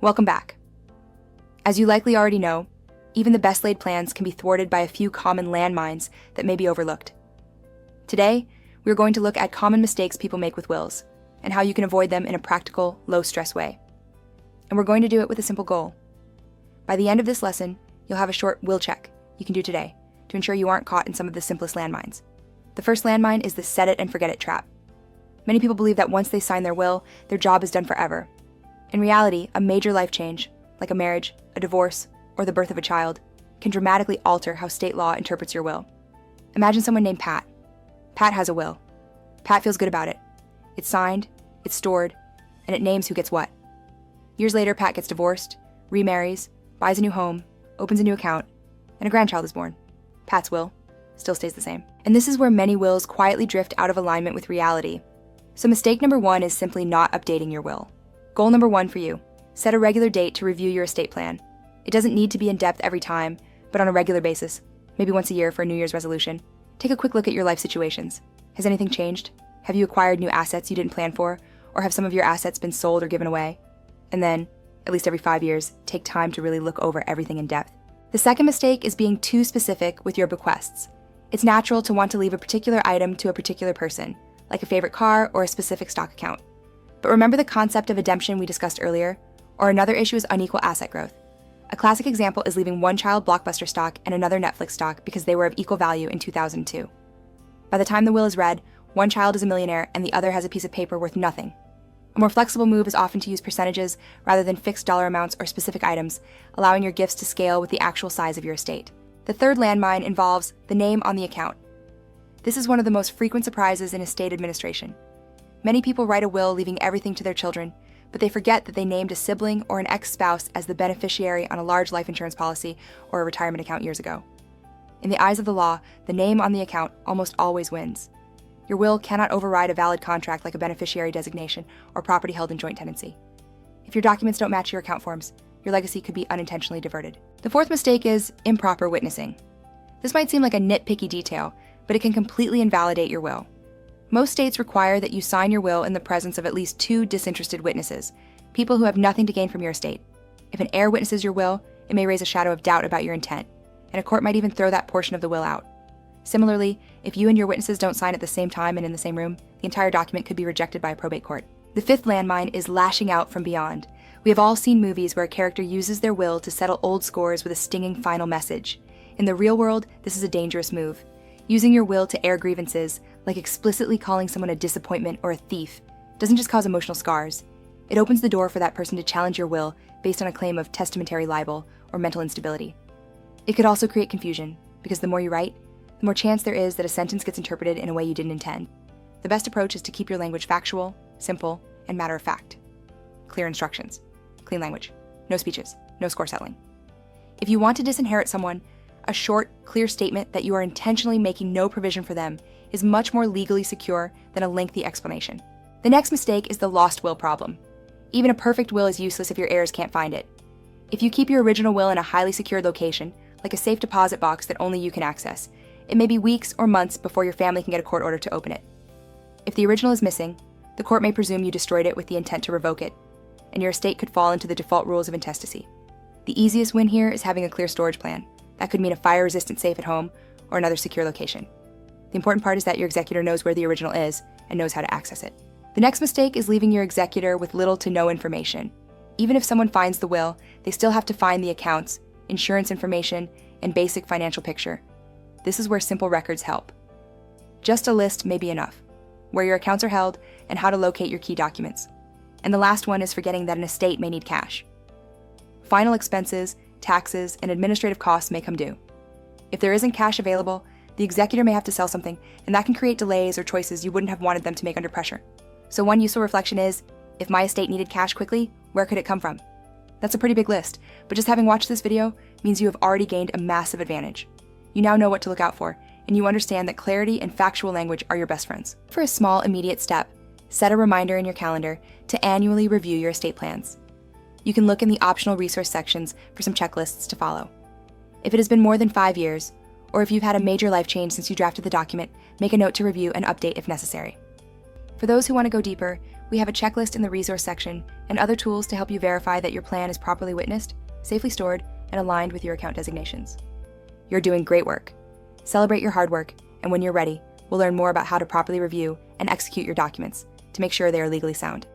Welcome back. As you likely already know, even the best laid plans can be thwarted by a few common landmines that may be overlooked. Today, we're going to look at common mistakes people make with wills and how you can avoid them in a practical, low-stress way. And we're going to do it with a simple goal. By the end of this lesson, you'll have a short will check you can do today to ensure you aren't caught in some of the simplest landmines. The first landmine is the set it and forget it trap. Many people believe that once they sign their will, their job is done forever. In reality, a major life change, like a marriage, a divorce, or the birth of a child, can dramatically alter how state law interprets your will. Imagine someone named Pat. Pat has a will. Pat feels good about it. It's signed, it's stored, and it names who gets what. Years later, Pat gets divorced, remarries, buys a new home, opens a new account, and a grandchild is born. Pat's will still stays the same. And this is where many wills quietly drift out of alignment with reality. So mistake number 1 is simply not updating your will. Goal number 1 for you: set a regular date to review your estate plan. It doesn't need to be in depth every time, but on a regular basis, maybe once a year for a New Year's resolution. Take a quick look at your life situations. Has anything changed? Have you acquired new assets you didn't plan for? Or have some of your assets been sold or given away? And then, at least every 5 years, take time to really look over everything in depth. The second mistake is being too specific with your bequests. It's natural to want to leave a particular item to a particular person, like a favorite car or a specific stock account. But remember the concept of redemption we discussed earlier? Or another issue is unequal asset growth. A classic example is leaving one child Blockbuster stock and another Netflix stock because they were of equal value in 2002. By the time the will is read, one child is a millionaire and the other has a piece of paper worth nothing. A more flexible move is often to use percentages rather than fixed dollar amounts or specific items, allowing your gifts to scale with the actual size of your estate. The third landmine involves the name on the account. This is one of the most frequent surprises in estate administration. Many people write a will leaving everything to their children, but they forget that they named a sibling or an ex-spouse as the beneficiary on a large life insurance policy or a retirement account years ago. In the eyes of the law, the name on the account almost always wins. Your will cannot override a valid contract like a beneficiary designation or property held in joint tenancy. If your documents don't match your account forms, your legacy could be unintentionally diverted. The fourth mistake is improper witnessing. This might seem like a nitpicky detail, but it can completely invalidate your will. Most states require that you sign your will in the presence of at least 2 disinterested witnesses, people who have nothing to gain from your estate. If an heir witnesses your will, it may raise a shadow of doubt about your intent, and a court might even throw that portion of the will out. Similarly, if you and your witnesses don't sign at the same time and in the same room, the entire document could be rejected by a probate court. The fifth landmine is lashing out from beyond. We have all seen movies where a character uses their will to settle old scores with a stinging final message. In the real world, this is a dangerous move. Using your will to air grievances, like explicitly calling someone a disappointment or a thief, doesn't just cause emotional scars. It opens the door for that person to challenge your will based on a claim of testamentary libel or mental instability. It could also create confusion, because the more you write, the more chance there is that a sentence gets interpreted in a way you didn't intend. The best approach is to keep your language factual, simple, and matter of fact. Clear instructions, clean language, no speeches, no score settling. If you want to disinherit someone, a short, clear statement that you are intentionally making no provision for them is much more legally secure than a lengthy explanation. The next mistake is the lost will problem. Even a perfect will is useless if your heirs can't find it. If you keep your original will in a highly secured location, like a safe deposit box that only you can access, it may be weeks or months before your family can get a court order to open it. If the original is missing, the court may presume you destroyed it with the intent to revoke it, and your estate could fall into the default rules of intestacy. The easiest win here is having a clear storage plan. That could mean a fire-resistant safe at home or another secure location. The important part is that your executor knows where the original is and knows how to access it. The next mistake is leaving your executor with little to no information. Even if someone finds the will, they still have to find the accounts, insurance information, and basic financial picture. This is where simple records help. Just a list may be enough, where your accounts are held and how to locate your key documents. And the last one is forgetting that an estate may need cash. Final expenses, taxes, and administrative costs may come due. If there isn't cash available, the executor may have to sell something, and that can create delays or choices you wouldn't have wanted them to make under pressure. So one useful reflection is, if my estate needed cash quickly, where could it come from? That's a pretty big list, but just having watched this video means you have already gained a massive advantage. You now know what to look out for, and you understand that clarity and factual language are your best friends. For a small, immediate step, set a reminder in your calendar to annually review your estate plans. You can look in the optional resource sections for some checklists to follow. If it has been more than 5 years, or if you've had a major life change since you drafted the document, make a note to review and update if necessary. For those who want to go deeper, We have a checklist in the resource section and other tools to help you verify that your plan is properly witnessed, safely stored, and aligned with your account designations. You're doing great work. Celebrate your hard work, and when you're ready, we'll learn more about how to properly review and execute your documents to make sure they are legally sound.